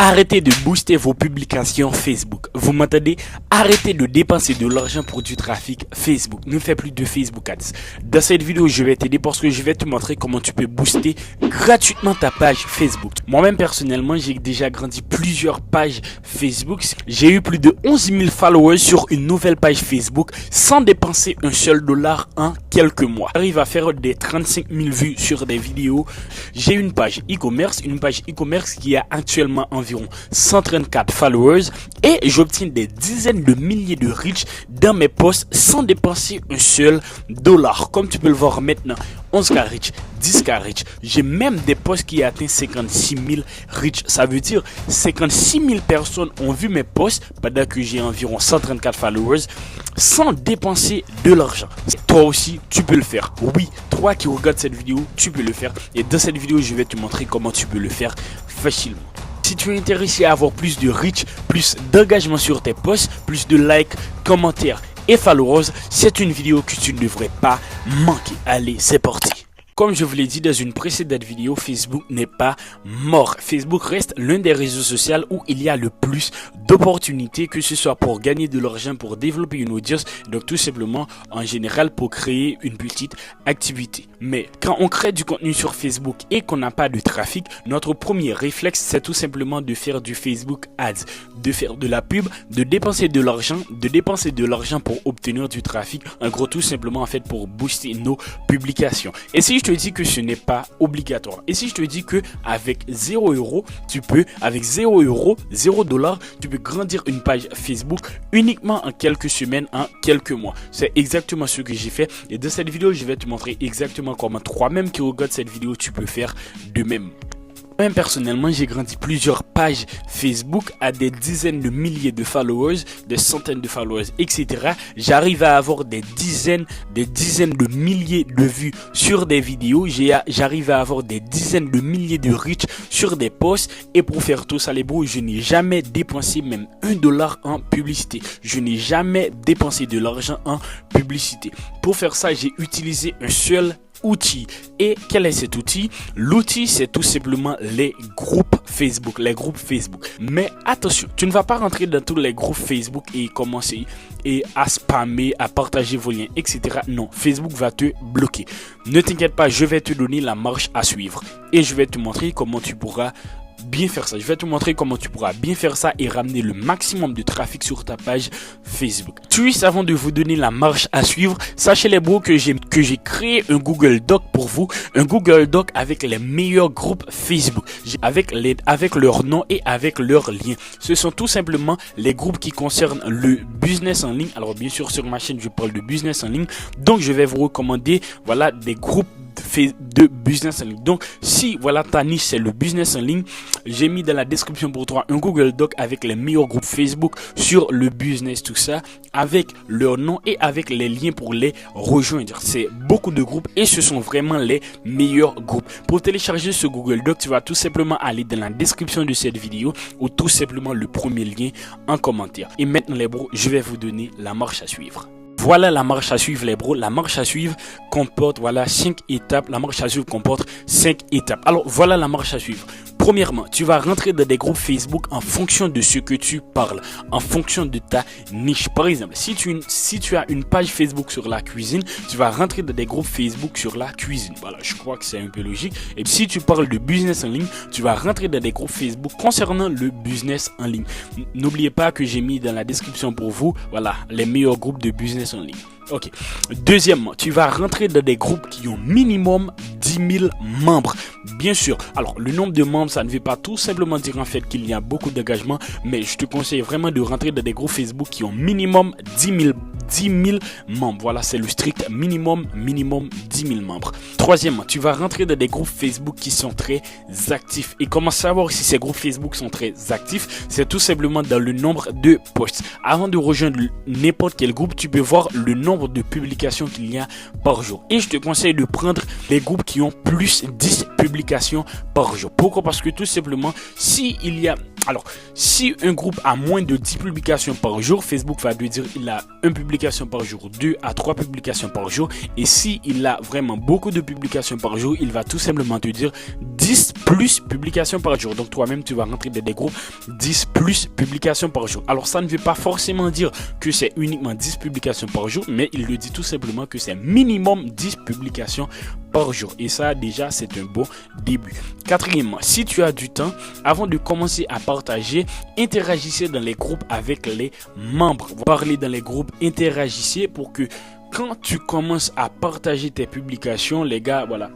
Arrêtez de booster vos publications Facebook. Vous m'entendez? Arrêtez de dépenser de l'argent pour du trafic Facebook. Ne fais plus de Facebook Ads. Dans cette vidéo, je vais t'aider parce que je vais te montrer comment tu peux booster gratuitement ta page Facebook. Moi-même, personnellement, j'ai déjà grandi plusieurs pages Facebook. J'ai eu plus de 11 000 followers sur une nouvelle page Facebook sans dépenser un seul dollar en quelques mois. J'arrive à faire des 35 000 vues sur des vidéos. J'ai une page e-commerce qui a actuellement environ 134 followers et j'obtiens des dizaines de milliers de reach dans mes posts sans dépenser un seul dollar. Comme tu peux le voir maintenant, 11K reach, 10K reach. J'ai même des posts qui atteignent 56 000 reach. Ça veut dire 56 000 personnes ont vu mes posts pendant que j'ai environ 134 followers sans dépenser de l'argent. Toi aussi, tu peux le faire. Oui, toi qui regardes cette vidéo, tu peux le faire. Et dans cette vidéo, je vais te montrer comment tu peux le faire facilement. Si tu es intéressé à avoir plus de reach, plus d'engagement sur tes posts, plus de likes, commentaires et followers, c'est une vidéo que tu ne devrais pas manquer. Allez, c'est parti. Comme je vous l'ai dit dans une précédente vidéo, Facebook n'est pas mort. Facebook reste l'un des réseaux sociaux où il y a le plus d'opportunités, que ce soit pour gagner de l'argent, pour développer une audience, donc tout simplement en général pour créer une petite activité. Mais quand on crée du contenu sur Facebook et qu'on n'a pas de trafic, notre premier réflexe c'est tout simplement de faire du Facebook Ads, de faire de la pub, de dépenser de l'argent pour obtenir du trafic, en gros tout simplement en fait pour booster nos publications. Et si je te dis que ce n'est pas obligatoire, et si je te dis que avec 0 €, tu peux, avec 0 €, 0 $, tu peux grandir une page Facebook uniquement en quelques semaines, en quelques mois. C'est exactement ce que j'ai fait. Et dans cette vidéo, je vais te montrer exactement comment toi-même qui regardes cette vidéo, tu peux faire de même. Même personnellement, j'ai grandi plusieurs pages Facebook à des dizaines de milliers de followers, des centaines de followers, etc. J'arrive à avoir des dizaines de milliers de vues sur des vidéos. J'arrive à avoir des dizaines de milliers de reach sur des posts. Et pour faire tout ça, les bros, je n'ai jamais dépensé même un dollar en publicité. Je n'ai jamais dépensé de l'argent en publicité. Pour faire ça, j'ai utilisé un seul outil. Et quel est cet outil? L'outil, c'est tout simplement les groupes Facebook. Mais attention, tu ne vas pas rentrer dans tous les groupes Facebook et commencer à spammer, à partager vos liens, etc. Non, Facebook va te bloquer. Ne t'inquiète pas, je vais te donner la marche à suivre et je vais te montrer comment tu pourras bien faire ça. Je vais te montrer comment tu pourras bien faire ça et ramener le maximum de trafic sur ta page Facebook. Juste avant de vous donner la marche à suivre, sachez les bros que j'ai créé un Google Doc pour vous, un Google Doc avec les meilleurs groupes Facebook, avec leur nom et avec leurs liens. Ce sont tout simplement les groupes qui concernent le business en ligne. Alors bien sûr sur ma chaîne je parle de business en ligne, donc je vais vous recommander voilà des groupes de business en ligne. Donc si voilà ta niche c'est le business en ligne, j'ai mis dans la description pour toi un Google Doc avec les meilleurs groupes Facebook sur le business, tout ça avec leur nom et avec les liens pour les rejoindre. C'est beaucoup de groupes et ce sont vraiment les meilleurs groupes. Pour télécharger ce Google Doc, tu vas tout simplement aller dans la description de cette vidéo ou tout simplement le premier lien en commentaire. Et maintenant les bros, je vais vous donner la marche à suivre. Voilà la marche à suivre les bros. La marche à suivre comporte 5 étapes. La marche à suivre comporte 5 étapes. Alors voilà la marche à suivre. Premièrement, tu vas rentrer dans des groupes Facebook en fonction de ce que tu parles, en fonction de ta niche. Par exemple, si tu as une page Facebook sur la cuisine, tu vas rentrer dans des groupes Facebook sur la cuisine. Voilà, je crois que c'est un peu logique. Et si tu parles de business en ligne, tu vas rentrer dans des groupes Facebook concernant le business en ligne. N'oubliez pas que j'ai mis dans la description pour vous, voilà, les meilleurs groupes de business en ligne. Ok. Deuxièmement, tu vas rentrer dans des groupes qui ont minimum 10 000 membres. Bien sûr. Alors, le nombre de membres, ça ne veut pas tout simplement dire en fait qu'il y a beaucoup d'engagement, mais je te conseille vraiment de rentrer dans des groupes Facebook qui ont minimum 10 000 membres. Voilà, c'est le strict minimum 10 000 membres. Troisièmement, tu vas rentrer dans des groupes Facebook qui sont très actifs. Et comment savoir si ces groupes Facebook sont très actifs? C'est tout simplement dans le nombre de posts. Avant de rejoindre n'importe quel groupe, tu peux voir le nombre de publications qu'il y a par jour. Et je te conseille de prendre les groupes qui ont plus 10 publications par jour. Pourquoi? Parce que tout simplement, si un groupe a moins de 10 publications par jour, Facebook va lui dire il a une publication publications par jour, 2 à 3 publications par jour. Et si il a vraiment beaucoup de publications par jour, il va tout simplement te dire 10 plus publications par jour. Donc toi-même, tu vas rentrer dans des groupes 10 plus publications par jour. Alors ça ne veut pas forcément dire que c'est uniquement 10 publications par jour, mais il le dit tout simplement que c'est minimum 10 publications par jour. Et ça, déjà, c'est un bon début. Quatrièmement, si tu as du temps, avant de commencer à partager, interagissez dans les groupes avec les membres. Vous parlez dans les groupes, interagissez pour que quand tu commences à partager tes publications, les gars, voilà,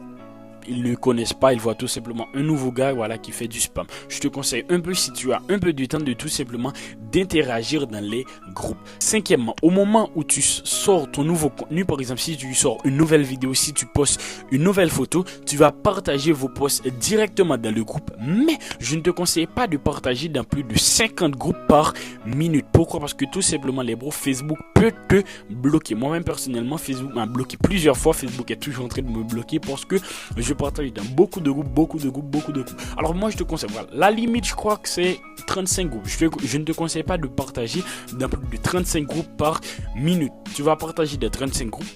ils ne connaissent pas, ils voient tout simplement un nouveau gars, voilà, qui fait du spam. Je te conseille un peu, si tu as un peu de temps, de tout simplement d'interagir dans les groupes. Cinquièmement, au moment où tu sors ton nouveau contenu, par exemple, si tu sors une nouvelle vidéo, si tu postes une nouvelle photo, tu vas partager vos posts directement dans le groupe. Mais je ne te conseille pas de partager dans plus de 50 groupes par minute. Pourquoi? Parce que tout simplement, les bros, Facebook peut te bloquer. Moi-même, personnellement, Facebook m'a bloqué plusieurs fois. Facebook est toujours en train de me bloquer parce que je partage dans beaucoup de groupes. Alors moi, je te conseille, voilà, la limite, je crois que c'est 35 groupes. Je ne te conseille pas de partager dans plus de 35 groupes par minute. Tu vas partager dans 35 groupes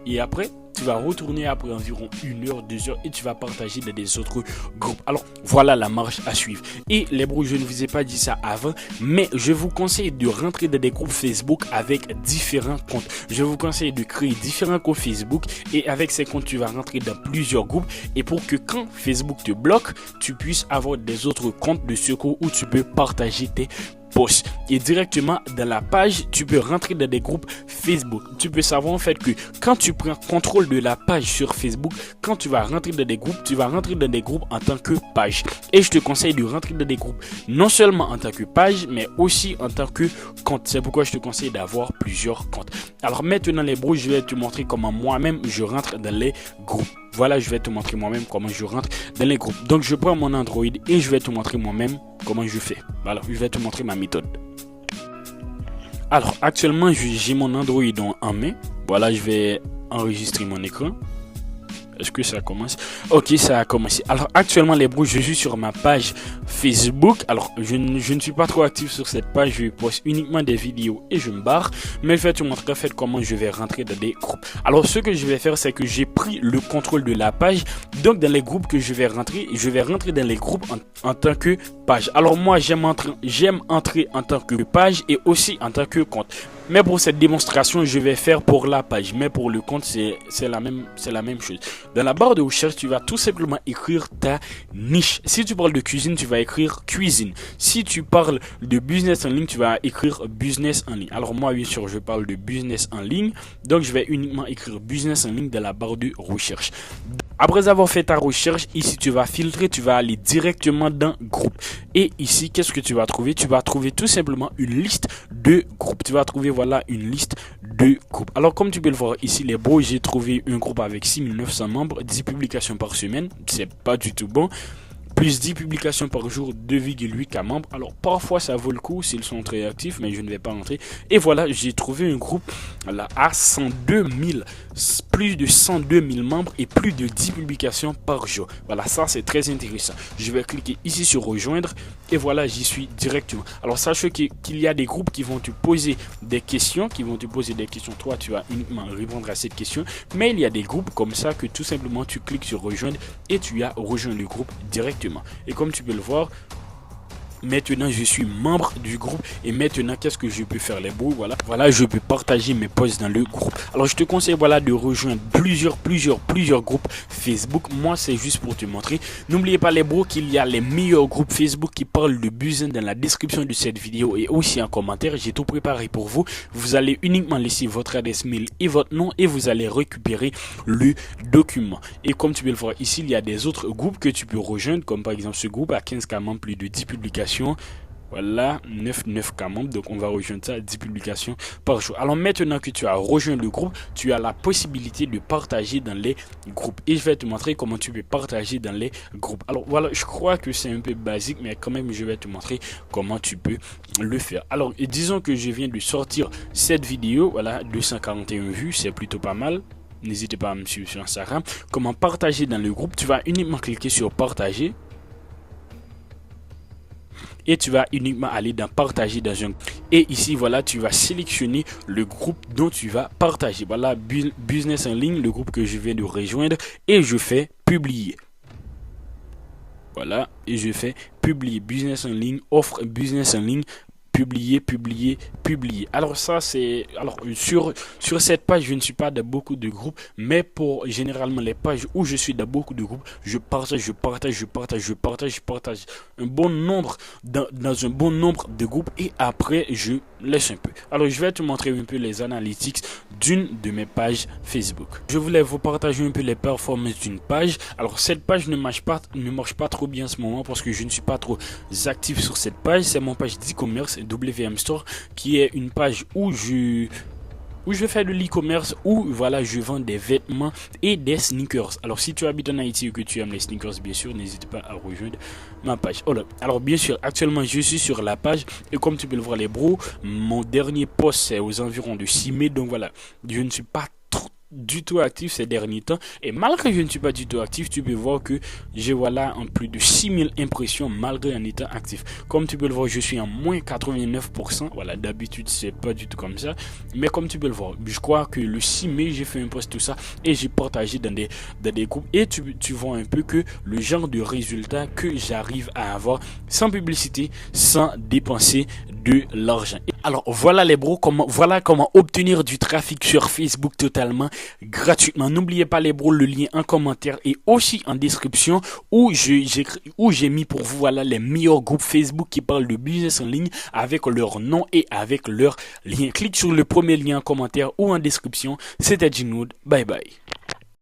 et après, tu vas retourner après environ 1 heure, 2 heures et tu vas partager dans des autres groupes. Alors, voilà la marche à suivre. Et les bros, je ne vous ai pas dit ça avant, mais je vous conseille de rentrer dans des groupes Facebook avec différents comptes. Je vous conseille de créer différents comptes Facebook et avec ces comptes, tu vas rentrer dans plusieurs groupes et pour que quand Facebook te bloque, tu puisses avoir des autres comptes de secours où tu peux partager tes posts. Et directement dans la page, tu peux rentrer dans des groupes Facebook. Tu peux savoir en fait que quand tu prends contrôle de la page sur Facebook, quand tu vas rentrer dans des groupes, tu vas rentrer dans des groupes en tant que page. Et je te conseille de rentrer dans des groupes non seulement en tant que page, mais aussi en tant que compte. C'est pourquoi je te conseille d'avoir plusieurs comptes. Alors maintenant les bros, je vais te montrer comment moi-même je rentre dans les groupes. Voilà, je vais te montrer moi-même comment je rentre dans les groupes. Donc je prends mon Android et je vais te montrer moi-même comment je fais. Voilà, je vais te montrer ma méthode. Alors actuellement j'ai mon Android en main. Voilà, je vais enregistrer mon écran. Est-ce que ça commence? Ok, ça a commencé. Alors actuellement les bros, je suis sur ma page Facebook. Alors je ne suis pas trop actif sur cette page. Je poste uniquement des vidéos et je me barre. Mais je vais te montrer en fait comment je vais rentrer dans des groupes. Alors ce que je vais faire, c'est que j'ai pris le contrôle de la page. Donc dans les groupes que je vais rentrer dans les groupes en tant que page. Alors moi j'aime entrer en tant que page et aussi en tant que compte. Mais pour cette démonstration, je vais faire pour la page. Mais pour le compte, c'est la même chose. Dans la barre de recherche, tu vas tout simplement écrire ta niche. Si tu parles de cuisine, tu vas écrire cuisine. Si tu parles de business en ligne, tu vas écrire business en ligne. Alors moi, bien sûr, je parle de business en ligne. Donc, je vais uniquement écrire business en ligne dans la barre de recherche. Après avoir fait ta recherche, ici, tu vas filtrer, tu vas aller directement dans groupe. Et ici, qu'est-ce que tu vas trouver? Tu vas trouver tout simplement une liste de groupes. Tu vas trouver, voilà, une liste de groupes. Alors, comme tu peux le voir ici, les bros, j'ai trouvé un groupe avec 6900 membres, 10 publications par semaine. C'est pas du tout bon. Plus 10 publications par jour, 2,8K membres. Alors parfois ça vaut le coup s'ils sont très actifs, mais je ne vais pas rentrer. Et voilà, j'ai trouvé un groupe là, à 102 000, plus de 102 000 membres et plus de 10 publications par jour. Voilà, ça c'est très intéressant. Je vais cliquer ici sur rejoindre et voilà, j'y suis directement. Alors sache qu'il y a des groupes qui vont te poser des questions, Toi, tu vas uniquement répondre à cette question. Mais il y a des groupes comme ça que tout simplement tu cliques sur rejoindre et tu as rejoint le groupe directement. Et comme tu peux le voir, maintenant je suis membre du groupe et maintenant qu'est-ce que je peux faire les bros, voilà je peux partager mes posts dans le groupe. Alors je te conseille voilà de rejoindre plusieurs groupes Facebook. Moi c'est juste pour te montrer. N'oubliez pas les bros qu'il y a les meilleurs groupes Facebook qui parlent de business dans la description de cette vidéo et aussi en commentaire. J'ai tout préparé pour vous. Vous allez uniquement laisser votre adresse mail et votre nom et vous allez récupérer le document. Et comme tu peux le voir ici, il y a des autres groupes que tu peux rejoindre, comme par exemple ce groupe à 15K membres, plus de 10 publications. Voilà, 9K membres, donc on va rejoindre ça, 10 publications par jour. Alors maintenant que tu as rejoint le groupe, tu as la possibilité de partager dans les groupes. Et je vais te montrer comment tu peux partager dans les groupes. Alors voilà, je crois que c'est un peu basique, mais quand même je vais te montrer comment tu peux le faire. Alors disons que je viens de sortir cette vidéo, voilà, 241 vues, c'est plutôt pas mal. N'hésitez pas à me suivre sur Instagram. Comment partager dans le groupe? Tu vas uniquement cliquer sur partager. Et tu vas uniquement aller dans partager dans un... Et ici, voilà, tu vas sélectionner le groupe dont tu vas partager. Voilà, business en ligne, le groupe que je viens de rejoindre. Et je fais publier. Voilà, et je fais publier. Business en ligne, offre business en ligne. Publier, publier, publier. Alors ça c'est, alors sur cette page je ne suis pas dans beaucoup de groupes, mais pour généralement les pages où je suis dans beaucoup de groupes, je partage un bon nombre dans un bon nombre de groupes et après je laisse un peu. Alors je vais te montrer un peu les analytics d'une de mes pages Facebook. Je voulais vous partager un peu les performances d'une page. Alors cette page ne marche pas trop bien en ce moment parce que je ne suis pas trop actif sur cette page. C'est mon page d'e-commerce WM Store qui est une page où je fais de l'e-commerce, où voilà, je vends des vêtements et des sneakers. Alors si tu habites en Haïti et que tu aimes les sneakers, bien sûr, n'hésite pas à rejoindre ma page. Alors bien sûr, actuellement je suis sur la page et comme tu peux le voir les bros, mon dernier post c'est aux environs de 6 mai. Donc voilà, je ne suis pas du tout actif ces derniers temps et malgré que je ne suis pas du tout actif, tu peux voir que j'ai voilà en plus de 6000 impressions malgré en étant actif. Comme tu peux le voir, je suis en moins 89%. Voilà, d'habitude c'est pas du tout comme ça, mais comme tu peux le voir, je crois que le 6 mai j'ai fait un post tout ça et j'ai partagé dans des groupes et tu vois un peu que le genre de résultat que j'arrive à avoir sans publicité, sans dépenser de l'argent. Alors voilà les bros, voilà comment obtenir du trafic sur Facebook totalement gratuitement. N'oubliez pas les bros, le lien en commentaire et aussi en description où j'ai mis pour vous voilà les meilleurs groupes Facebook qui parlent de business en ligne avec leur nom et avec leur lien. Clique sur le premier lien en commentaire ou en description. C'était Jinoud. Bye bye.